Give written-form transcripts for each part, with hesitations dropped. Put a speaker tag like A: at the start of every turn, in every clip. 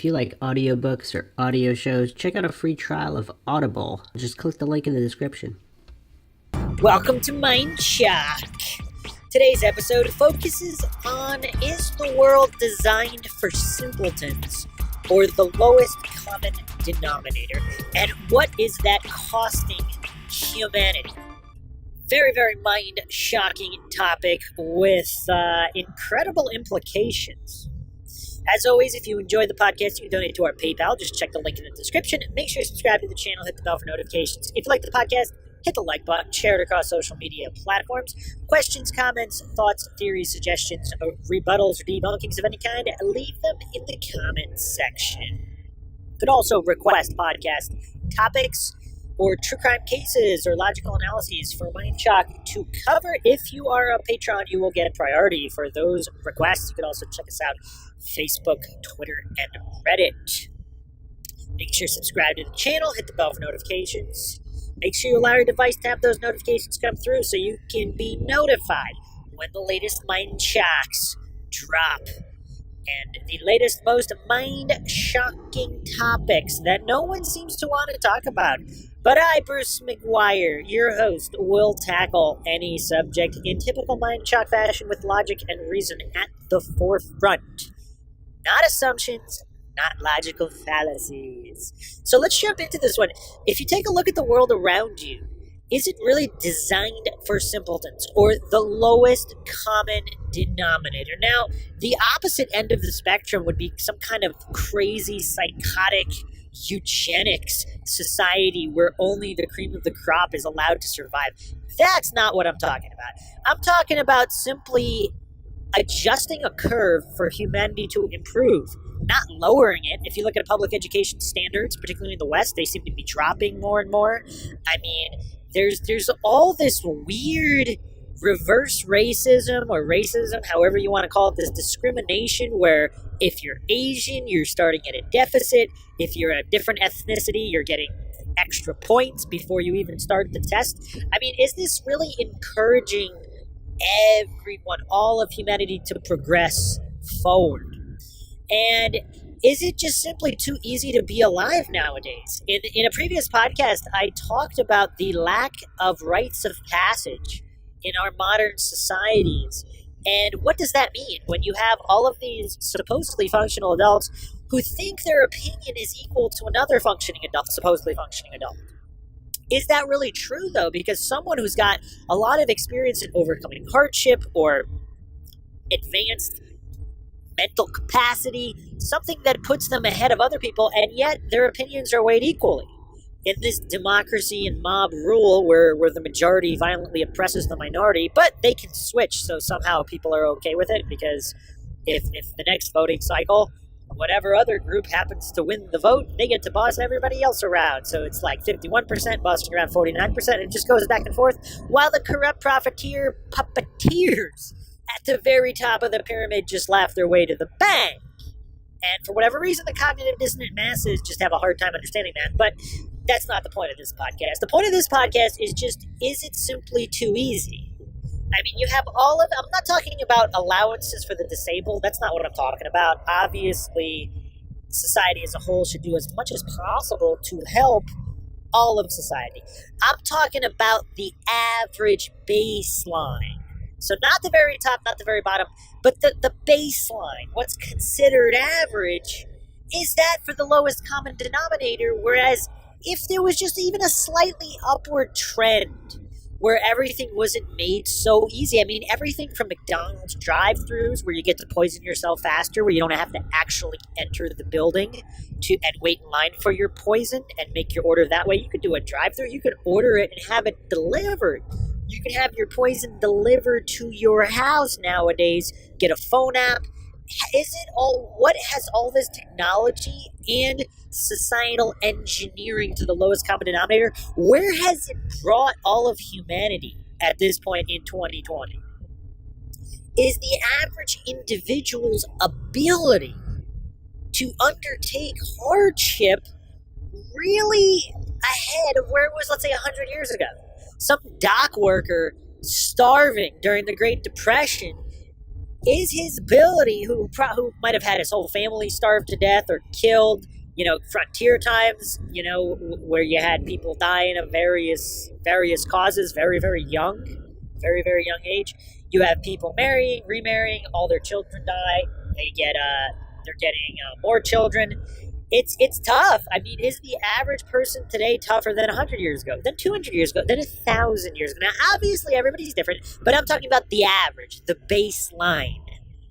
A: If you like audiobooks or audio shows, check out a free trial of Audible. Just click the link in the description.
B: Welcome to Mindshock. Today's episode focuses on, is the world designed for simpletons or the lowest common denominator? And what is that costing humanity? Very, very mind-shocking topic with incredible implications. As always, if you enjoy the podcast, you can donate to our PayPal. Just check the link in the description. Make sure you subscribe to the channel, hit the bell for notifications. If you like the podcast, hit the like button, share it across social media platforms. Questions, comments, thoughts, theories, suggestions, rebuttals, or debunkings of any kind, leave them in the comments section. You could also request podcast topics or true crime cases or logical analyses for Mindshock to cover. If you are a patron, you will get a priority for those requests. You can also check us out Facebook, Twitter, and Reddit. Make sure you subscribe to the channel, hit the bell for notifications. Make sure you allow your device to have those notifications come through so you can be notified when the latest Mindshocks drop. And the latest, most mind-shocking topics that no one seems to want to talk about. But I, Bruce McGuire, your host, will tackle any subject in typical Mindshock fashion with logic and reason at the forefront. Not assumptions, not logical fallacies. So let's jump into this one. If you take a look at the world around you, is it really designed for simpletons or the lowest common denominator? Now, the opposite end of the spectrum would be some kind of crazy, psychotic, eugenics society where only the cream of the crop is allowed to survive. That's not what I'm talking about. I'm talking about simply adjusting a curve for humanity to improve, not lowering it. If you look at public education standards, particularly in the West, they seem to be dropping more and more. I mean, there's all this weird reverse racism or racism, however you want to call it, this discrimination where if you're Asian, you're starting at a deficit. If you're a different ethnicity, you're getting extra points before you even start the test. I mean, is this really encouraging everyone, all of humanity, to progress forward? And is it just simply too easy to be alive nowadays? In a previous podcast, I talked about the lack of rites of passage in our modern societies. And what does that mean when you have all of these supposedly functional adults who think their opinion is equal to another functioning adult, supposedly functioning adult? Is that really true, though? Because someone who's got a lot of experience in overcoming hardship or advanced mental capacity, something that puts them ahead of other people, and yet their opinions are weighed equally. In this democracy and mob rule where the majority violently oppresses the minority, but they can switch, so somehow people are okay with it, because if the next voting cycle, whatever other group happens to win the vote, they get to boss everybody else around. So it's like 51% bossing around 49%. It just goes back and forth, while the corrupt profiteer puppeteers at the very top of the pyramid just laugh their way to the bank. And for whatever reason, the cognitive dissonant masses just have a hard time understanding that. But that's not the point of this podcast. The point of this podcast is just, is it simply too easy? I mean, you have all of, I'm not talking about allowances for the disabled. That's not what I'm talking about. Obviously, society as a whole should do as much as possible to help all of society. I'm talking about the average baseline. So not the very top, not the very bottom, but the baseline, what's considered average, is that for the lowest common denominator, whereas if there was just even a slightly upward trend where everything wasn't made so easy. I mean, everything from McDonald's drive-thrus where you get to poison yourself faster, where you don't have to actually enter the building and wait in line for your poison and make your order that way. You could do a drive-thru, you could order it and have it delivered. You can have your poison delivered to your house nowadays. Get a phone app. What has all this technology and societal engineering to the lowest common denominator, where has it brought all of humanity at this point in 2020? Is the average individual's ability to undertake hardship really ahead of where it was, let's say, 100 years ago? Some dock worker starving during the Great Depression is his ability, who might have had his whole family starved to death or killed, frontier times, where you had people dying of various causes, very, very, very young age. You have people marrying, remarrying, all their children die. They're getting more children. It's tough. I mean, is the average person today tougher than 100 years ago, than 200 years ago, than 1,000 years ago? Now, obviously, everybody's different, but I'm talking about the average, the baseline.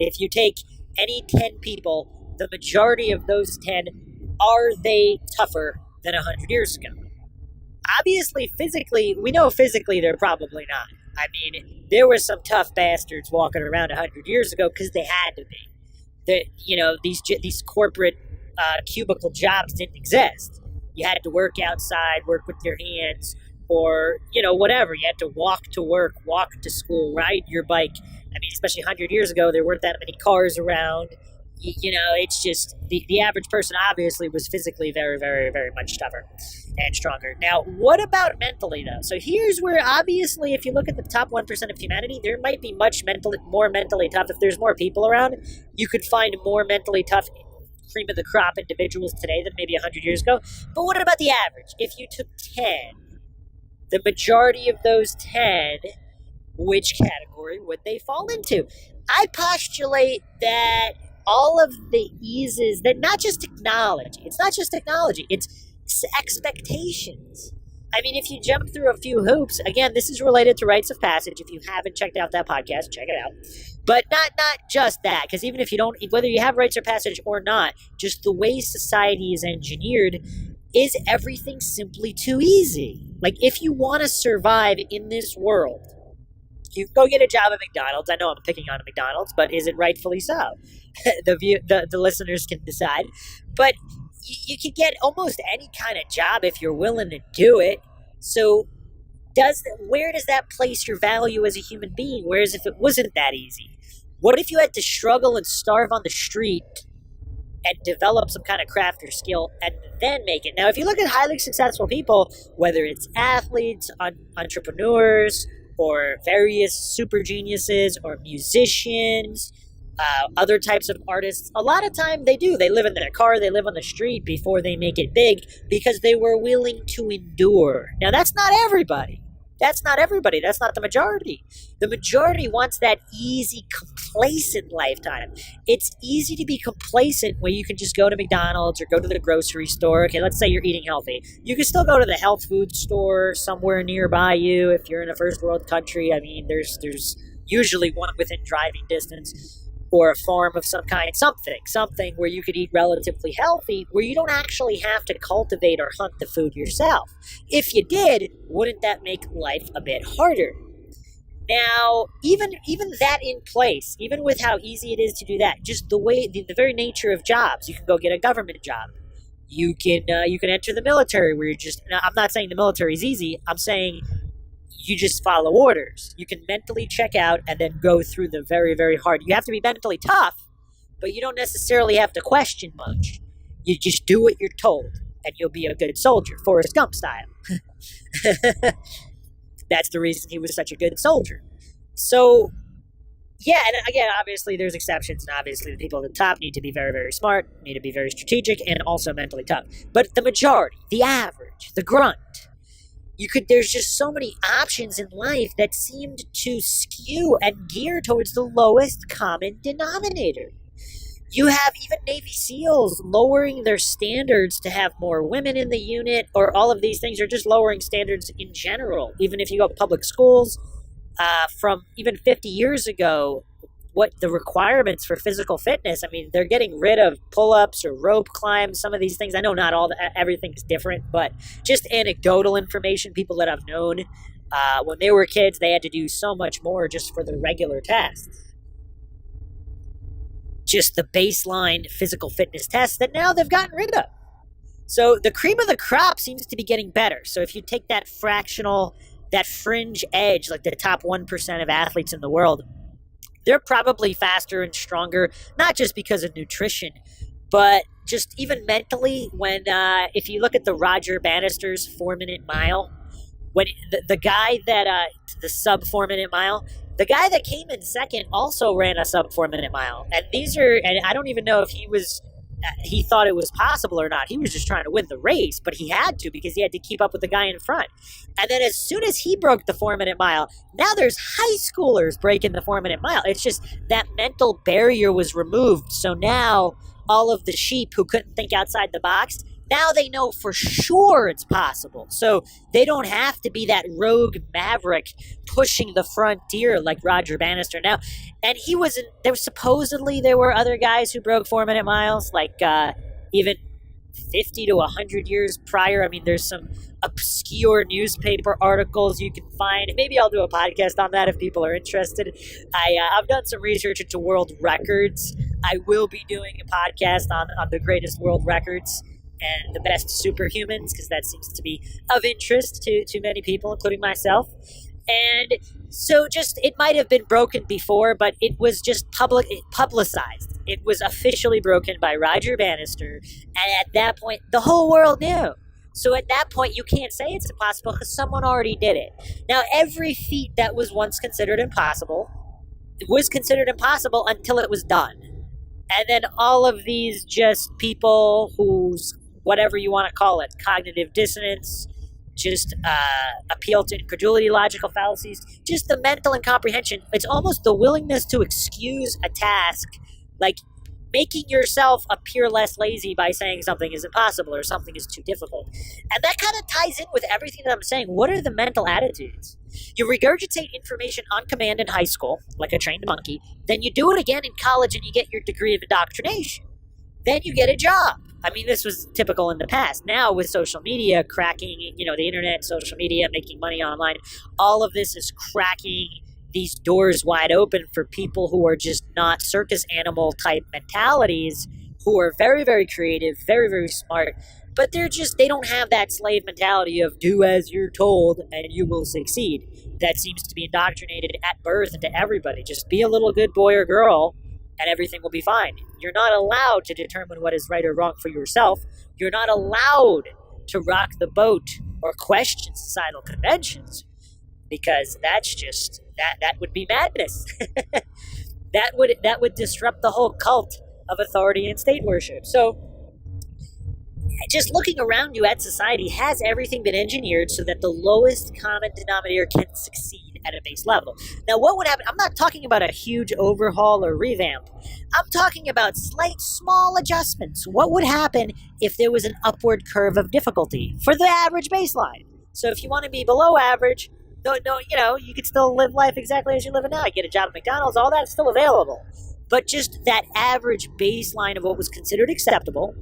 B: If you take any 10 people, the majority of those 10, are they tougher than 100 years ago? Obviously, physically, we know physically they're probably not. I mean, there were some tough bastards walking around 100 years ago because they had to be. These corporate cubicle jobs didn't exist. You had to work outside, work with your hands, or whatever. You had to walk to work, walk to school, ride your bike. I mean, especially 100 years ago, there weren't that many cars around. It's just the average person obviously was physically very, very, very much tougher and stronger. Now, what about mentally, though? So here's where, obviously, if you look at the top 1% of humanity, there might be more mentally tough. If there's more people around, you could find more mentally tough, cream of the crop individuals today than maybe 100 years ago. But what about the average? If you took 10, the majority of those 10, which category would they fall into? I postulate that all of the eases, that not just technology, it's expectations. I mean, if you jump through a few hoops, again, this is related to rites of passage. If you haven't checked out that podcast, check it out. But not just that, because even if you don't, whether you have rites of passage or not, just the way society is engineered, is everything simply too easy? Like, if you want to survive in this world, you go get a job at McDonald's. I know I'm picking on McDonald's, but is it rightfully so? The listeners can decide. But you can get almost any kind of job if you're willing to do it. So where does that place your value as a human being? Whereas if it wasn't that easy? What if you had to struggle and starve on the street and develop some kind of craft or skill and then make it? Now, if you look at highly successful people, whether it's athletes, entrepreneurs, or various super geniuses, or musicians, other types of artists, a lot of time they live in their car, they live on the street before they make it big, because they were willing to endure. Now, that's not everybody. That's not the majority. The majority wants that easy, complacent lifetime. It's easy to be complacent where you can just go to McDonald's or go to the grocery store. Okay, let's say you're eating healthy. You can still go to the health food store somewhere nearby you if you're in a first world country. I mean, there's usually one within driving distance, or a farm of some kind, something where you could eat relatively healthy, where you don't actually have to cultivate or hunt the food yourself. If you did, wouldn't that make life a bit harder? Now, even that in place, even with how easy it is to do that, just the very nature of jobs, you can go get a government job. You can enter the military, where now, I'm not saying the military is easy. I'm saying you just follow orders. You can mentally check out and then go through the very, very hard. You have to be mentally tough, but you don't necessarily have to question much. You just do what you're told, and you'll be a good soldier, Forrest Gump style. That's the reason he was such a good soldier. So, yeah, and again, obviously there's exceptions, and obviously the people at the top need to be very, very smart, need to be very strategic, and also mentally tough. But the majority, the average, the grunt, there's just so many options in life that seemed to skew and gear towards the lowest common denominator. You have even Navy SEALs lowering their standards to have more women in the unit, or all of these things are just lowering standards in general. Even if you go to public schools, from even 50 years ago, what the requirements for physical fitness, I mean, they're getting rid of pull-ups or rope climbs, some of these things. I know not everything's different, but just anecdotal information, people that I've known, when they were kids, they had to do so much more just for the regular tests. Just the baseline physical fitness tests that now they've gotten rid of. So the cream of the crop seems to be getting better. So if you take that that fringe edge, like the top 1% of athletes in the world, they're probably faster and stronger, not just because of nutrition, but just even mentally. If you look at the Roger Bannister's 4-minute mile, when the guy that the sub 4 minute mile, the guy that came in second also ran a sub 4 minute mile, and I don't even know if he thought it was possible or not. He was just trying to win the race, but he had to because he had to keep up with the guy in front. And then as soon as he broke the 4 minute mile, now there's high schoolers breaking the 4 minute mile. It's just that mental barrier was removed. So now all of the sheep who couldn't think outside the box, now they know for sure it's possible. So they don't have to be that rogue maverick pushing the frontier like Roger Bannister now. And he wasn't, there were other guys who broke 4 minute miles, like even 50 to 100 years prior. I mean, there's some obscure newspaper articles you can find. Maybe I'll do a podcast on that if people are interested. I've done some research into world records. I will be doing a podcast on the greatest world records and the best superhumans, because that seems to be of interest to many people, including myself. And so just, it might have been broken before, but it was just publicized. It was officially broken by Roger Bannister, and at that point, the whole world knew. So at that point, you can't say it's impossible because someone already did it. Now, every feat that was once considered impossible was considered impossible until it was done. And then all of these just people whose, whatever you want to call it, cognitive dissonance, just appeal to incredulity, logical fallacies, just the mental incomprehension. It's almost the willingness to excuse a task, like making yourself appear less lazy by saying something is impossible or something is too difficult. And that kind of ties in with everything that I'm saying. What are the mental attitudes? You regurgitate information on command in high school, like a trained monkey. Then you do it again in college and you get your degree of indoctrination. Then you get a job. I mean, this was typical in the past. Now with social media cracking, the internet, social media, making money online, all of this is cracking these doors wide open for people who are just not circus animal type mentalities, who are very, very creative, very, very smart, but they don't have that slave mentality of do as you're told and you will succeed. That seems to be indoctrinated at birth into everybody. Just be a little good boy or girl and everything will be fine. You're not allowed to determine what is right or wrong for yourself. You're not allowed to rock the boat or question societal conventions, because that's just, that would be madness. that would disrupt the whole cult of authority and state worship. So just looking around you at society, has everything been engineered so that the lowest common denominator can succeed at a base level? Now, what would happen? I'm not talking about a huge overhaul or revamp. I'm talking about slight, small adjustments. What would happen if there was an upward curve of difficulty for the average baseline? So if you want to be below average, no, you could still live life exactly as you live it now. You get a job at McDonald's, all that's still available. But just that average baseline of what was considered acceptable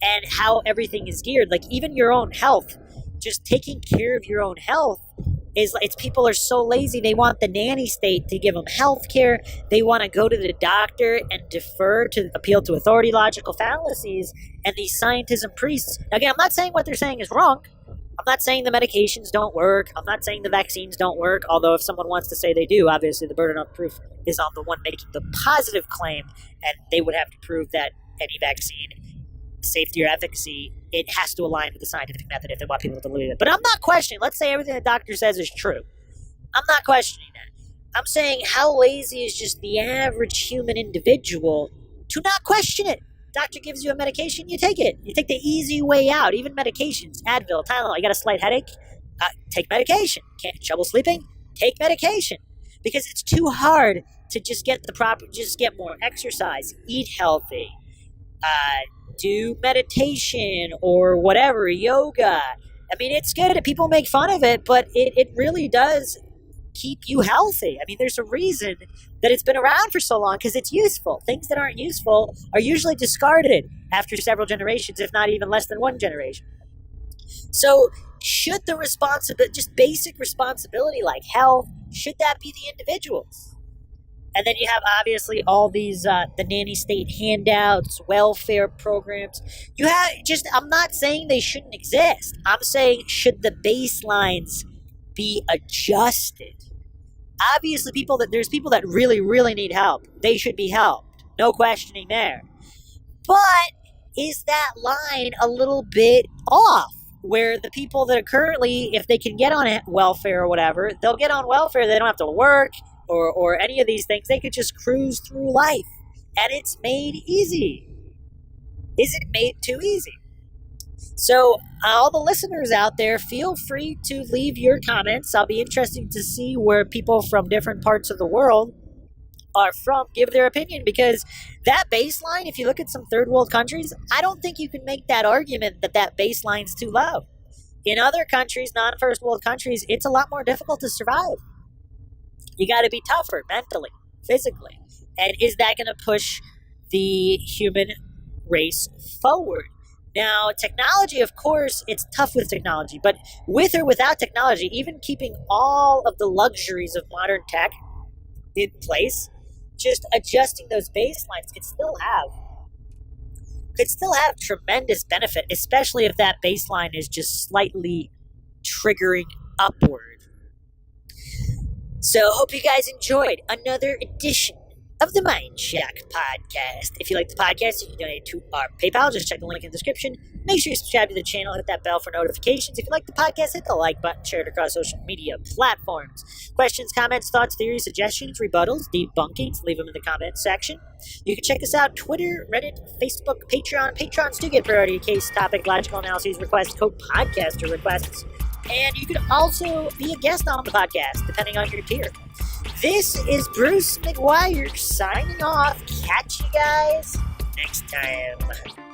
B: and how everything is geared, like even your own health, just taking care of your own health it's people are so lazy. They want the nanny state to give them health care. They want to go to the doctor and appeal to authority, logical fallacies, and these scientists and priests. Now, again, I'm not saying what they're saying is wrong. I'm not saying the medications don't work. I'm not saying the vaccines don't work, although if someone wants to say they do, obviously the burden of proof is on the one making the positive claim, and they would have to prove that any vaccine, safety or efficacy, it has to align with the scientific method if they want people to believe it. But I'm not questioning. Let's say everything the doctor says is true. I'm not questioning that. I'm saying how lazy is just the average human individual to not question it. Doctor gives you a medication, you take it. You take the easy way out. Even medications, Advil, Tylenol. You got a slight headache? Take medication. Can't trouble sleeping? Take medication. Because it's too hard to just get more exercise, eat healthy, do meditation or whatever, yoga. I mean, it's good. People make fun of it, but it really does keep you healthy. I mean, there's a reason that it's been around for so long, because it's useful. Things that aren't useful are usually discarded after several generations, if not even less than one generation. So should the responsibility, just basic responsibility like health, should that be the individuals? And then you have obviously all these the nanny state handouts, welfare programs. I'm not saying they shouldn't exist. I'm saying, should the baselines be adjusted? Obviously, there's people that really, really need help. They should be helped. No questioning there. But is that line a little bit off? where the people that are currently, if they can get on welfare or whatever, they'll get on welfare. They don't have to work or any of these things. They could just cruise through life. And it's made easy. Is it made too easy? So all the listeners out there, feel free to leave your comments. I'll be interested to see where people from different parts of the world are from, give their opinion, because that baseline, if you look at some third world countries, I don't think you can make that argument that baseline's too low. In other countries, non-first world countries, it's a lot more difficult to survive. You got to be tougher mentally, physically. And is that going to push the human race forward? Now, technology, of course, it's tough with technology, but with or without technology, even keeping all of the luxuries of modern tech in place, just adjusting those baselines could still have tremendous benefit, especially if that baseline is just slightly triggering upward. So hope you guys enjoyed another edition of the Mindshock podcast. If you like the podcast, you can donate to our PayPal. Just check the link in the description. Make sure you subscribe to the channel, hit that bell for notifications. If you like the podcast, hit the like button, share it across social media platforms. Questions, comments, thoughts, theories, suggestions, rebuttals, debunkings, leave them in the comments section. You can check us out Twitter, Reddit, Facebook, Patreon. Patrons do get priority case, topic, logical analyses, requests, co-podcaster requests. And you can also be a guest on the podcast, depending on your tier. This is Bruce McGuire signing off. Catch you guys next time.